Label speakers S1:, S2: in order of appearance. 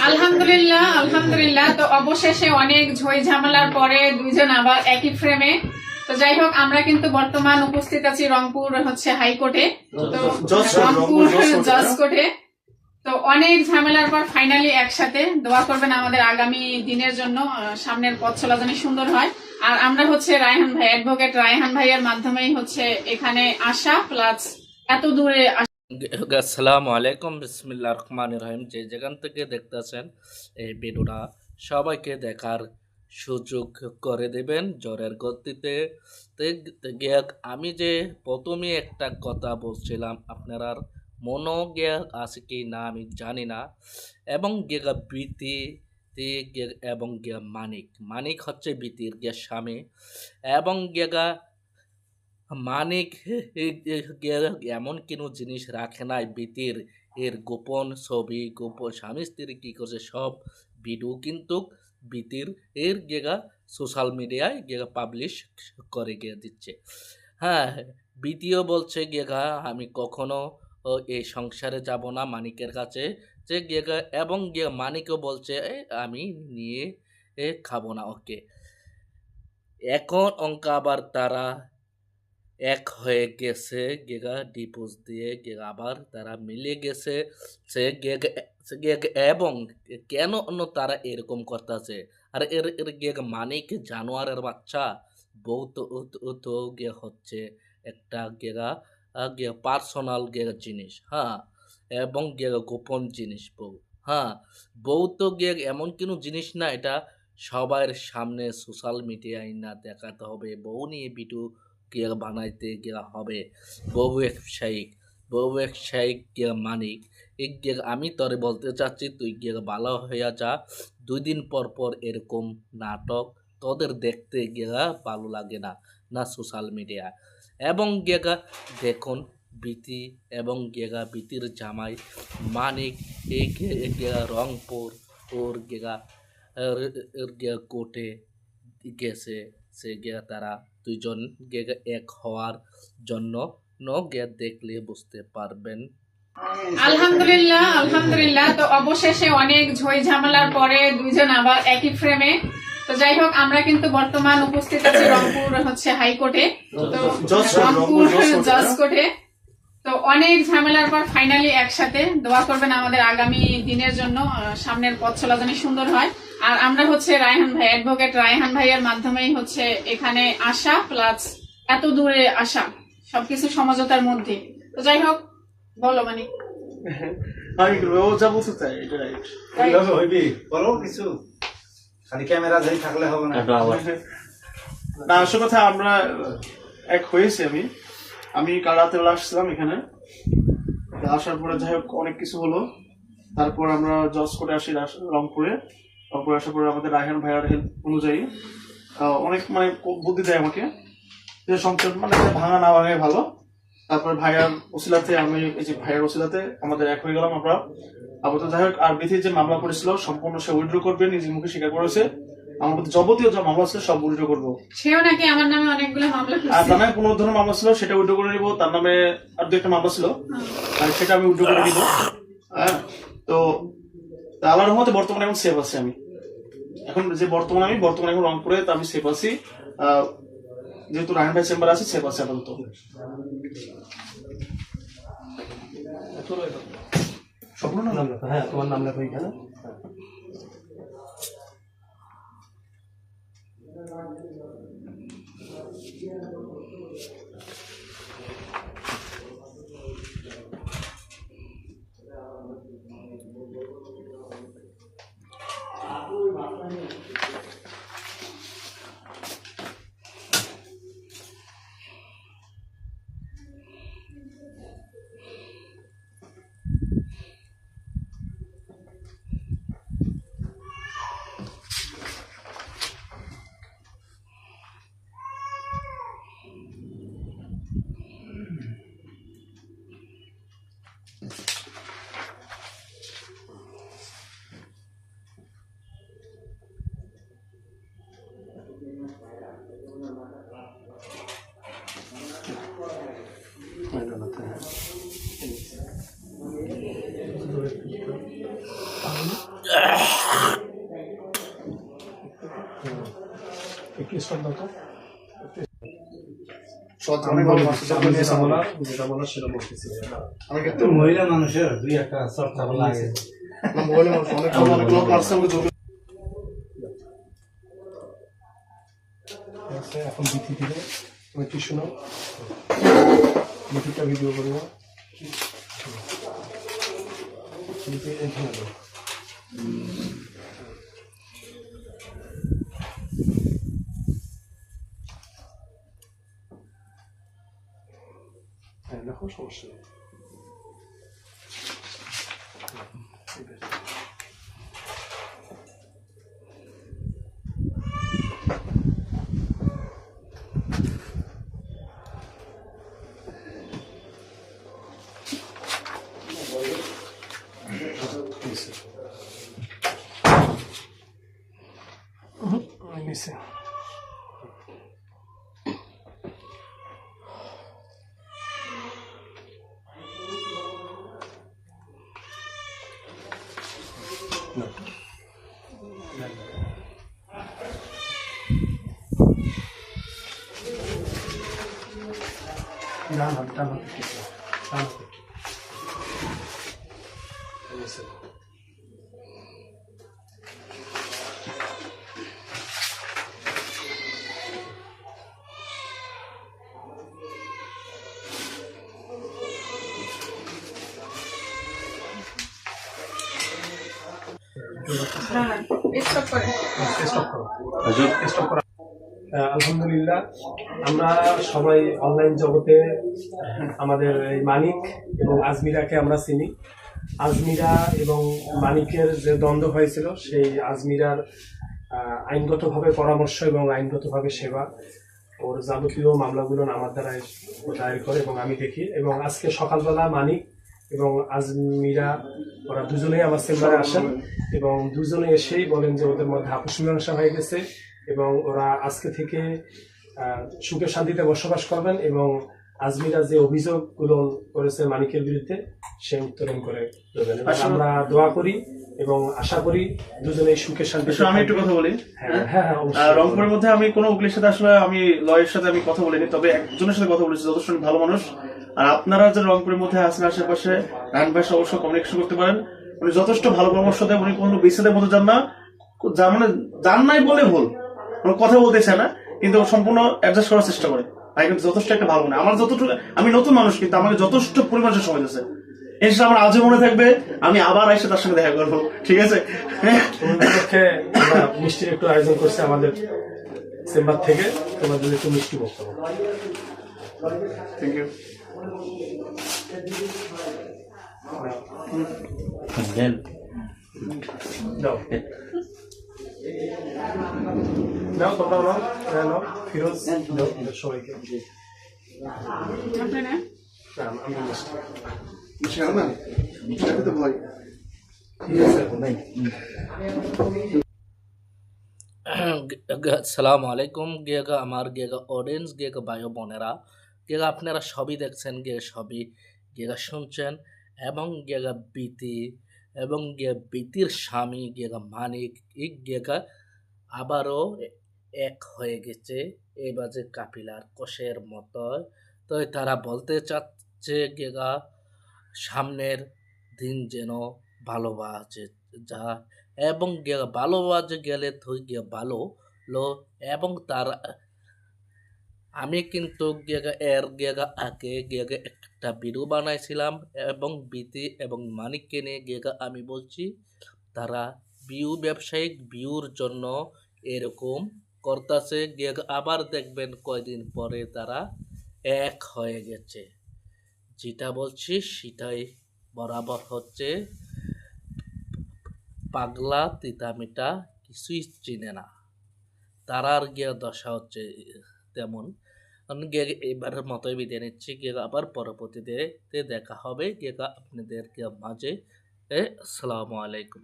S1: আলহামদুলিল্লাহ আলহামদুলিল্লাহ। তো অবশেষে অনেক ঝই ঝামেলার পরে দুইজন আবার একই ফ্রেমে। তো যাই হোক, আমরা কিন্তু বর্তমান উপস্থিত আছি রংপুর হাইকোর্টে। তো রংপুর জজ কোর্টে। তো অনেক ঝামেলার পর ফাইনালি একসাথে। দোয়া করবেন আমাদের আগামী দিনের জন্য, সামনের পথ চলা যেন সুন্দর হয়। আর আমরা রায়হান ভাই, অ্যাডভোকেট রায়হান ভাইয়ের মাধ্যমেই এখানে আসা, প্লাস এত দূরে
S2: আসসালামু আলাইকুম, বিসমিল্লাহির রহমানির রহিম। যে যেখান থেকে দেখতেছেন এই ভিডিওটা, সবাইকে দেখার সুযোগ করে দেবেন জোরের গতিতে। আমি যে প্রথমে একটা কথা বলছিলাম, আপনারা মনো গিয়া আছে কি না আমি জানি না। এবং গেগা বৃত্তি এবং গিয়া মানিক মানিক হচ্ছে বৃত্তির গিয়া স্বামী, এবং গেগা মানিক এমন কোনো জিনিস রাখে নাই বিতির এর গোপন ছবি, গোপন স্বামী স্ত্রী কি করছে সব ভিডিও কিন্তু বিতির এর গেগা সোশ্যাল মিডিয়ায় গেগা পাবলিশ করে গিয়ে দিচ্ছে। হ্যাঁ, বিতিও বলছে গেগা আমি কখনো এই সংসারে যাব না মানিকের কাছে, যে গেগা এবং মানিকও বলছে আমি নিয়ে খাবো না ওকে। এখন অঙ্ক আবার তারা এক হয়ে গেছে গেগা ডিপোজ দিয়ে গেগা আবার তারা মিলে গেছে। এবং কেন তারা এরকম করতেছে? আর এর এর গেগা মানে কি জানোয়ারের বাচ্চা? বউ তো গে হচ্ছে একটা গেগা পার্সোনাল গেগা জিনিস, হ্যাঁ, এবং গেগা গোপন জিনিস বউ। হ্যাঁ, বউ তো এমন কোনো জিনিস না এটা সবার সামনে সোশ্যাল মিডিয়ায় না দেখাতে হবে। বউ নিয়ে ভিডিও বানাইতে গেলা হবে। বউ ব্যবসায়িক মানিক আমি তোরে বলতে চাচ্ছি, তুই ভালো হইয়া যা। 2 দিন পর পর এরকম নাটক তোদের দেখতে গেলা ভালো লাগে না না সোশ্যাল মিডিয়া। এবং দেখুন বিতি এবং বিতির জামাই মানিক এই রংপুর ওর কোর্টে গেছে। সে তারা দুইজন এক হওয়ার জন্য দেখলে বুঝতে পারবেন।
S1: আলহামদুলিল্লাহ আলহামদুলিল্লাহ। তো অবশেষে অনেক ঝই ঝামেলার পরে দুইজন আবার একই ফ্রেমে। তো যাই হোক, আমরা কিন্তু বর্তমান উপস্থিত আছি রংপুর হাইকোর্টে। তো রংপুর জজ কোর্টে। তো অনেক ঝামেলার পর ফাইনালি একসাথে। দোয়া করবেন আমাদের আগামী দিনের জন্য, সামনের পথ চলা যেন সুন্দর হয়। আর আমরা রায়হান ভাই, অ্যাডভোকেট রায়হান ভাইয়ের মাধ্যমেই এখানে আসা, প্লাস এত দূরে আসা, সবকিছু সমঝোতার মধ্যে। তো যাই হোক, বলো মানে
S3: আমি ও যা বলতে চাই এটা রাইট। কিভাবে হইবি বলো কিছু, খালি ক্যামেরা যাই থাকলে হবে না। না, আসল কথা আমরা এক হয়েছি। আমি কাল রাতে আসছিলাম এখানে, আসার পরে যাই হোক অনেক কিছু হলো। তারপর আমরা জজ করে আসি রংপুরে আসার পরে আমাদের রায়হান ভাইয়ার হেল্প অনুযায়ী অনেক বুদ্ধি দেয় আমাকে, যে সংসার ভাঙা না ভাঙাই ভালো। তারপর ভাইয়ার ওসিলাতে আমাদের এক হয়ে গেলাম আমরা। আপাতত যাই হোক, আর বিথির যে মামলা করেছিল সম্পূর্ণ সে উইথড্র করবে, নিজের মুখে স্বীকার করেছে। আমার প্রতি যাবতীয় যা মামলা ছিল সব উইথড্র করবো।
S1: সেও নাকি আমার নামে অনেকগুলো মামলা করেছে।
S3: আর তার নামে 15 ধরনের মামলা ছিল, সেটা উইথড্র করে নিবো। তার নামে আর 2 একটা মামলা ছিল, আর সেটা আমি উইথড্র করে নিবো। হ্যাঁ, তো আল্লাহর রহমতে বর্তমানে এখন সেফ আছি। আমি এখন এখন রংপুরে, তো আমি সেফ আছি। যেহেতু রায়হান ভাই চেম্বার আছে, সেফ আছে আপাতত। স্বপ্ন নাম লেখা? হ্যাঁ, তোমার নাম লেখা এখানে।
S4: একটু স্টপ দাও তো।
S3: অনেক ভালো বাস্তব
S4: যেটা বলার সেটা বলতেছি।
S3: আমি কিন্তু
S5: মহিলা মানুষের দুই একটা চর্চা লাগে।
S3: মোবাইলে অনেক ভালো অনেক লোক আসছে আমাকে যোগাযোগ
S4: এখন বিথি দিলে তুমি কি শোনো, বিথিটা ভিডিও করবো। এখানে দাও। হ্যাঁ দেখো, সমস্যা নেই। ঠিক আছে। নিচে ডান হাত, ডান হাত, ডান হাত। নিচে
S1: হ্যাঁ স্টপ করে
S4: স্টপ করো, স্টপ করো। আলহামদুলিল্লাহ, আমরা সবাই অনলাইন জগতে আমাদের এই মানিক এবং আজমিরাকে আমরা চিনি। আজমিরা এবং মানিকের যে দ্বন্দ্ব হয়েছিল, সেই আজমিরার আইনগতভাবে পরামর্শ এবং আইনগতভাবে সেবা, ওর যাবতীয় মামলাগুলো আমার দ্বারা দায়ের করে এবং আমি দেখি। এবং আজকে সকালবেলা মানিক এবং আজমিরা ওরা দুজনেই আমার চেম্বারে আসেন এবং দুজনে এসেই বলেন যে ওদের মধ্যে আপোষ মীমাংসা হয়ে গেছে এবং ওরা আজকে থেকে সুখে শান্তিতে বসবাস করবেন এবং আজমিরা যে অভিযোগগুলো করেছে মানিকের বিরুদ্ধে সে উত্তোলন করে দেবেন। এবং আমরা দোয়া করি এবং আশা করি দুজনেই সুখে শান্তিতে।
S3: আমি একটু কথা বলি।
S4: হ্যাঁ হ্যাঁ অবশ্যই।
S3: রংপুরের মধ্যে আমি কোনো উকিলের সাথে আসলে আমি লয়ের সাথে আমি কথা বলিনি, তবে একজনের সাথে কথা বলেছি, যথেষ্ট ভালো মানুষ। আর আপনারা যে রংপুরের মধ্যে আছেন আশেপাশে, রায়হান ভাইয়ের সাথে অবশ্যই কমিউনিকেশন করতে পারেন। উনি যথেষ্ট ভালো পরামর্শ দেন, উনি কোনো বিচ্ছেদের মধ্যে যান না, যা মানে যান নাই বলে ভুল, কোনো কথা বলতে চায় না, কিন্তু সম্পূর্ণ অ্যাডজাস্ট করার চেষ্টা করে। আমি কিন্তু যথেষ্ট একটা ভালো মনে, আমার যতটুকু, আমি নতুন মানুষ কিন্তু আমাকে যথেষ্ট পরিমাণ সময় দিয়েছে। এসে আমার আজও মনে থাকবে, আমি আবার এসে তার সঙ্গে দেখা করবো, ঠিক আছে?
S4: তোমাদের পক্ষে আমরা মিষ্টির একটু আয়োজন করছি আমাদের চেম্বার থেকে, তোমাদের একটু মিষ্টি বক্তব্য।
S3: Thank you.
S4: দাও দাও, তোমরা নাও, নাও ফিরোজ, দাও সবাইকে।
S1: আপনারা
S4: না, আমি মিষ্টি।
S3: ঠিক আছে।
S2: আসসালামু আলাইকুম গিয়েগা আমার গিয়েগা অডিয়েন্স গিয়েগা ভাই বোনেরা, গিয়েগা আপনারা সবই দেখছেন, গিয়ে সবই গিয়েগা শুনছেন এবং গিয়েগা বিতি এবং গিয়ে বিতির স্বামী গিয়েগা মানিক গিয়েগা আবারও এক হয়ে গেছে এই বাজে কাপিলার কোষের মতো। তো তারা বলতে চাচ্ছে গিয়েগা সামনের দিন যেন ভালোবাসে যা এবং ভালোবাসে গেলে তো গিয়ে ভালো লো। এবং তার আমি কিন্তু এর আগে একটা ভিডিও বানাইছিলাম এবং বিতি এবং মানিককে নিয়ে আমি বলছি তারা ব্যবসায়িক ভিউর জন্য এরকম করতেছে। আবার দেখবেন কয়দিন পরে তারা এক হয়ে গেছে। যেটা বলছি সেটাই বরাবর হচ্ছে। পাগলা তিতামিটা কিছুই চিনে না, তারার দশা হচ্ছে তেমন। এবারের মতোই বিদায় নিচ্ছি, আবার পরবর্তীতে দেখা হবে আপনাদের মাঝে। আসসালামু আলাইকুম।